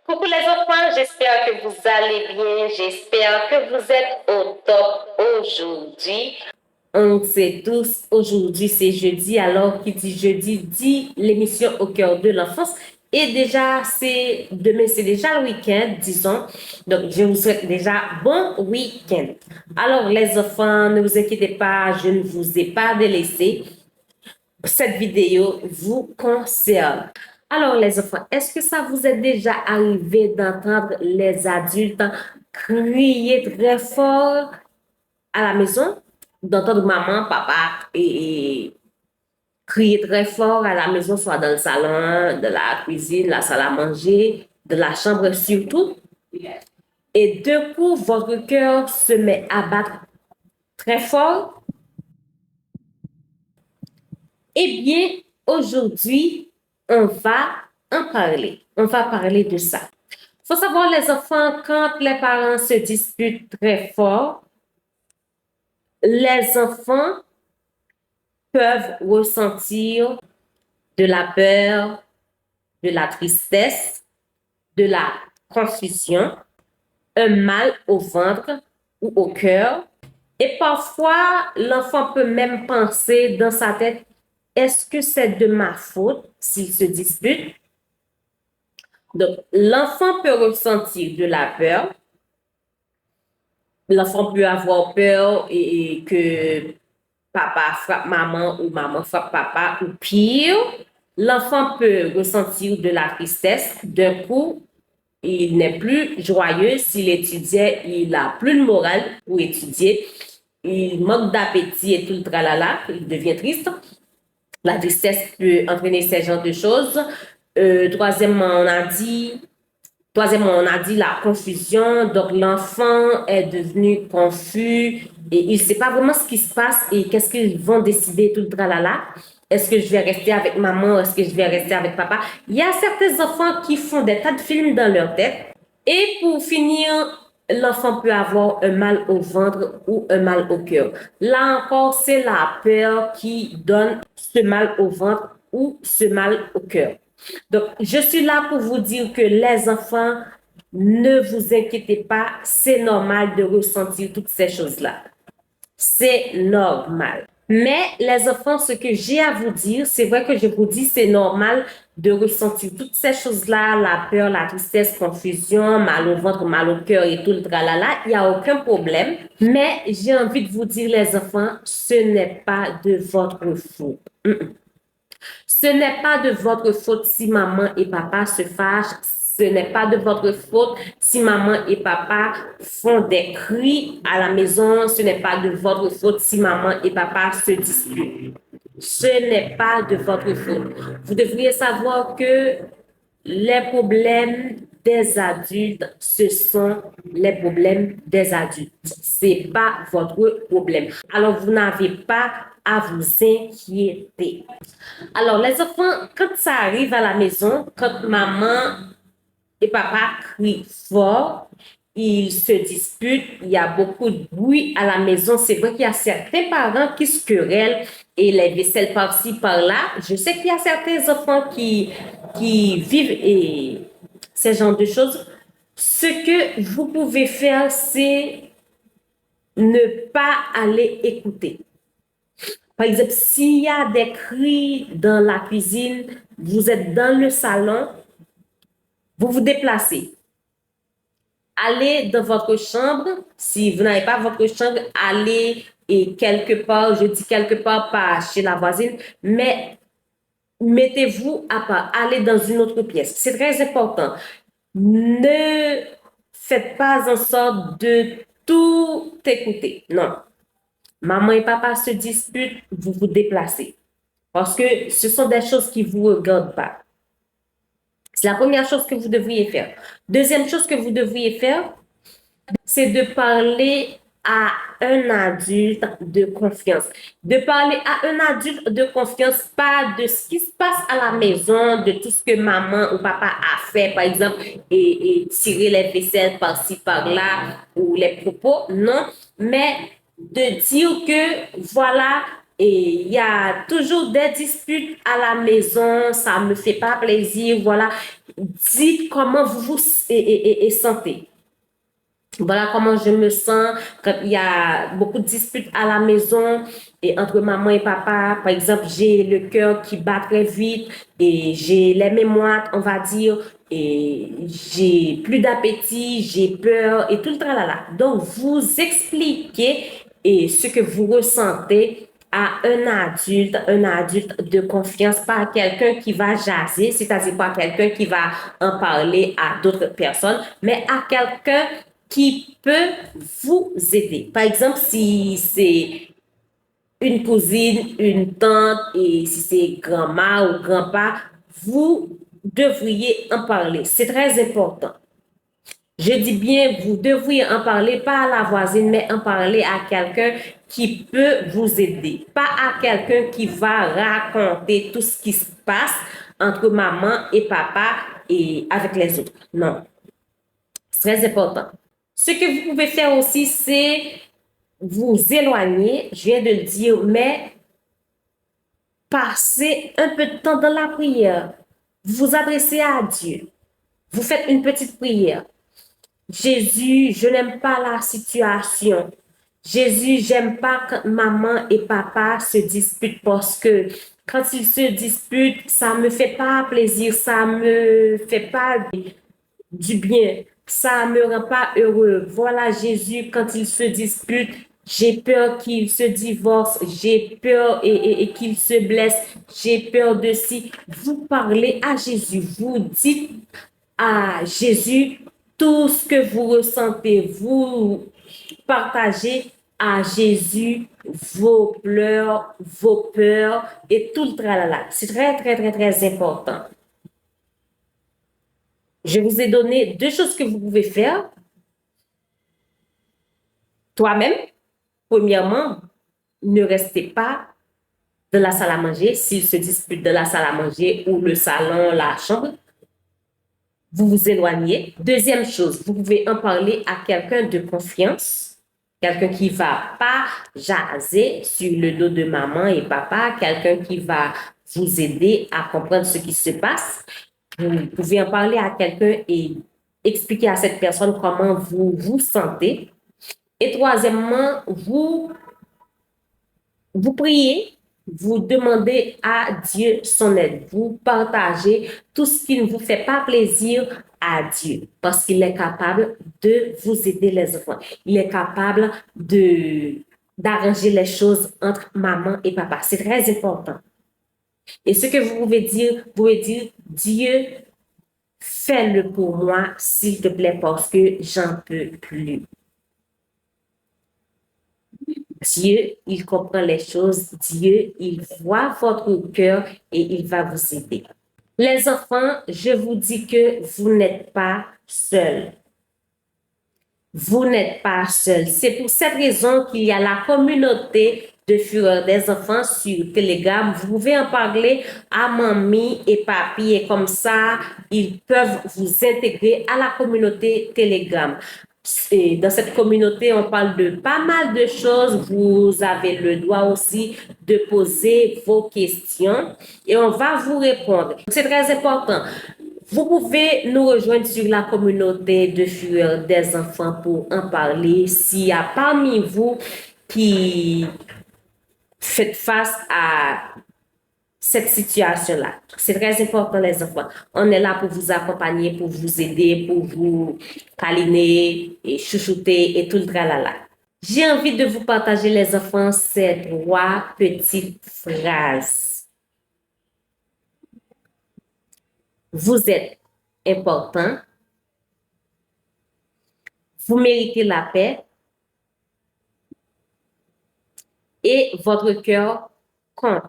Coucou les enfants, j'espère que vous allez bien, j'espère que vous êtes au top aujourd'hui. On sait tous, aujourd'hui c'est jeudi, alors qui dit jeudi dit l'émission au cœur de l'enfance. Et déjà, demain c'est déjà le week-end, disons. Donc, je vous souhaite déjà bon week-end. Alors, les enfants, ne vous inquiétez pas, je ne vous ai pas délaissé. Cette vidéo vous concerne. Alors, les enfants, est-ce que ça vous est déjà arrivé d'entendre les adultes crier très fort à la maison? D'entendre maman, papa et crier très fort à la maison, soit dans le salon, de la cuisine, la salle à manger, de la chambre surtout. Et d'un coup, votre cœur se met à battre très fort. Eh bien, aujourd'hui, on va en parler. On va parler de ça. Il faut savoir, les enfants, quand les parents se disputent très fort, les enfants peuvent ressentir de la peur, de la tristesse, de la confusion, un mal au ventre ou au cœur. Et parfois, l'enfant peut même penser dans sa tête, est-ce que c'est de ma faute s'il se dispute? Donc, l'enfant peut ressentir de la peur. L'enfant peut avoir peur et que papa frappe maman ou maman frappe papa ou pire. L'enfant peut ressentir de la tristesse. D'un coup, il n'est plus joyeux. S'il étudiait, il n'a plus de morale pour étudier. Il manque d'appétit et tout le tralala. Il devient triste. La tristesse peut entraîner ce genre de choses. Troisièmement, on a dit la confusion. Donc, l'enfant est devenu confus et il ne sait pas vraiment ce qui se passe et qu'est-ce qu'ils vont décider tout le tralala. Est-ce que je vais rester avec maman? Est-ce que je vais rester avec papa? Il y a certains enfants qui font des tas de films dans leur tête. Et pour finir, l'enfant peut avoir un mal au ventre ou un mal au cœur. Là encore, c'est la peur qui donne ce mal au ventre ou ce mal au cœur. Donc, je suis là pour vous dire que les enfants, ne vous inquiétez pas, c'est normal de ressentir toutes ces choses-là. C'est normal. Mais les enfants, ce que j'ai à vous dire, c'est vrai que je vous dis, c'est normal de ressentir toutes ces choses-là, la peur, la tristesse, confusion, mal au ventre, mal au cœur et tout le tralala. Il n'y a aucun problème. Mais j'ai envie de vous dire, les enfants, ce n'est pas de votre faute. Ce n'est pas de votre faute si maman et papa se fâchent. Ce n'est pas de votre faute si maman et papa font des cris à la maison. Ce n'est pas de votre faute si maman et papa se disputent. Ce n'est pas de votre faute. Vous devriez savoir que les problèmes des adultes, ce sont les problèmes des adultes. C'est pas votre problème. Alors, vous n'avez pas à vous inquiéter. Alors, les enfants, quand ça arrive à la maison, quand maman et papa crient fort, ils se disputent, il y a beaucoup de bruit à la maison. C'est vrai qu'il y a certains parents qui se querellent et les vaisselles par-ci, par-là. Je sais qu'il y a certains enfants qui vivent et ce genre de choses. Ce que vous pouvez faire, c'est ne pas aller écouter. Par exemple, s'il y a des cris dans la cuisine, vous êtes dans le salon, vous vous déplacez. Allez dans votre chambre. Si vous n'avez pas votre chambre, allez et quelque part, je dis quelque part, pas chez la voisine, mais mettez-vous à part. Allez dans une autre pièce. C'est très important. Ne faites pas en sorte de tout écouter. Non. Maman et papa se disputent, vous vous déplacez. Parce que ce sont des choses qui ne vous regardent pas. C'est la première chose que vous devriez faire. Deuxième chose que vous devriez faire, c'est de parler à un adulte de confiance. De parler à un adulte de confiance, pas de ce qui se passe à la maison, de tout ce que maman ou papa a fait, par exemple, et tirer les vaisselles par-ci, par-là, ou les propos, non, mais de dire que, voilà, et il y a toujours des disputes à la maison, ça me fait pas plaisir, voilà. Dites comment vous vous sentez. Voilà comment je me sens quand il y a beaucoup de disputes à la maison et entre maman et papa. Par exemple, j'ai le cœur qui bat très vite et j'ai les mémoires, on va dire, et j'ai plus d'appétit, j'ai peur et tout le tralala. Donc, vous expliquez et ce que vous ressentez à un adulte de confiance, pas à quelqu'un qui va jaser, c'est-à-dire pas à quelqu'un qui va en parler à d'autres personnes, mais à quelqu'un qui peut vous aider. Par exemple, si c'est une cousine, une tante, et si c'est grand-mère ou grand-père, vous devriez en parler. C'est très important. Je dis bien, vous devriez en parler, pas à la voisine, mais en parler à quelqu'un qui peut vous aider. Pas à quelqu'un qui va raconter tout ce qui se passe entre maman et papa et avec les autres. Non, c'est très important. Ce que vous pouvez faire aussi, c'est vous éloigner, je viens de le dire, mais passez un peu de temps dans la prière. Vous vous adressez à Dieu. Vous faites une petite prière. Jésus, je n'aime pas la situation. Jésus, j'aime pas quand maman et papa se disputent parce que quand ils se disputent, ça me fait pas plaisir, ça me fait pas du bien, ça me rend pas heureux. Voilà Jésus, quand ils se disputent, j'ai peur qu'ils se divorcent, j'ai peur et qu'ils se blessent, j'ai peur de si. Vous parlez à Jésus, vous dites à Jésus tout ce que vous ressentez, vous partagez à Jésus vos pleurs, vos peurs et tout le tralala. C'est très, très, très, très important. Je vous ai donné deux choses que vous pouvez faire. Toi-même, premièrement, ne restez pas dans la salle à manger s'ils se disputent dans la salle à manger ou le salon, la chambre. Vous vous éloignez. Deuxième chose, vous pouvez en parler à quelqu'un de confiance, quelqu'un qui va pas jaser sur le dos de maman et papa, quelqu'un qui va vous aider à comprendre ce qui se passe. Vous pouvez en parler à quelqu'un et expliquer à cette personne comment vous vous sentez. Et troisièmement, vous priez, vous demandez à Dieu son aide. Vous partagez tout ce qui ne vous fait pas plaisir à Dieu parce qu'il est capable de vous aider les enfants. Il est capable d'arranger les choses entre maman et papa. C'est très important. Et ce que vous pouvez dire, Dieu, fais-le pour moi, s'il te plaît, parce que j'en peux plus. Dieu, il comprend les choses. Dieu, il voit votre cœur et il va vous aider. Les enfants, je vous dis que vous n'êtes pas seuls. Vous n'êtes pas seuls. C'est pour cette raison qu'il y a la communauté de fureur des enfants sur Telegram. Vous pouvez en parler à mamie et papi et comme ça, ils peuvent vous intégrer à la communauté Telegram. Et dans cette communauté, on parle de pas mal de choses. Vous avez le droit aussi de poser vos questions et on va vous répondre. C'est très important. Vous pouvez nous rejoindre sur la communauté de fureur des enfants pour en parler. S'il y a parmi vous qui faites face à cette situation-là. C'est très important, les enfants. On est là pour vous accompagner, pour vous aider, pour vous câliner et chouchouter et tout le tralala. J'ai envie de vous partager, les enfants, ces trois petites phrases. Vous êtes important. Vous méritez la paix. Et votre cœur compte.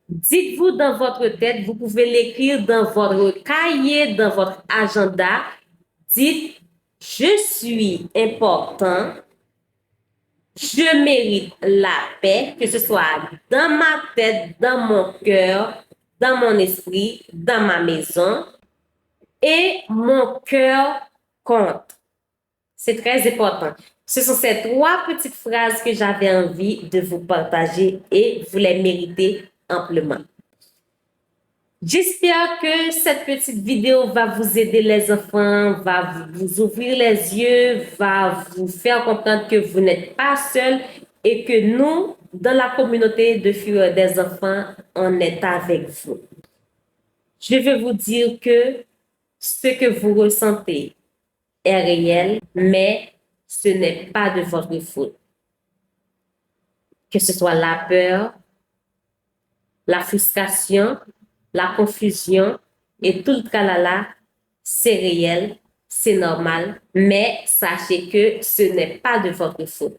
Dites-vous dans votre tête, vous pouvez l'écrire dans votre cahier, dans votre agenda. Dites, je suis important, je mérite la paix, que ce soit dans ma tête, dans mon cœur, dans mon esprit, dans ma maison. Et mon cœur compte. C'est très important. Ce sont ces 3 petites phrases que j'avais envie de vous partager et vous les méritez amplement. J'espère que cette petite vidéo va vous aider les enfants, va vous ouvrir les yeux, va vous faire comprendre que vous n'êtes pas seuls et que nous, dans la communauté de Fureur des enfants, on est avec vous. Je veux vous dire que ce que vous ressentez est réel, mais ce n'est pas de votre faute. Que ce soit la peur, la frustration, la confusion et tout le tralala, c'est réel, c'est normal, mais sachez que ce n'est pas de votre faute.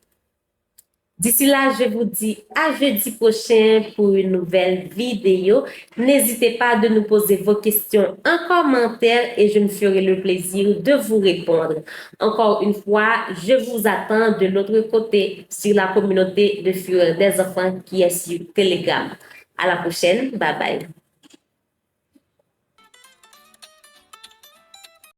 D'ici là, je vous dis à jeudi prochain pour une nouvelle vidéo. N'hésitez pas de nous poser vos questions en commentaire et je me ferai le plaisir de vous répondre. Encore une fois, je vous attends de l'autre côté sur la communauté de Fureur des enfants qui est sur Telegram. À la prochaine. Bye bye.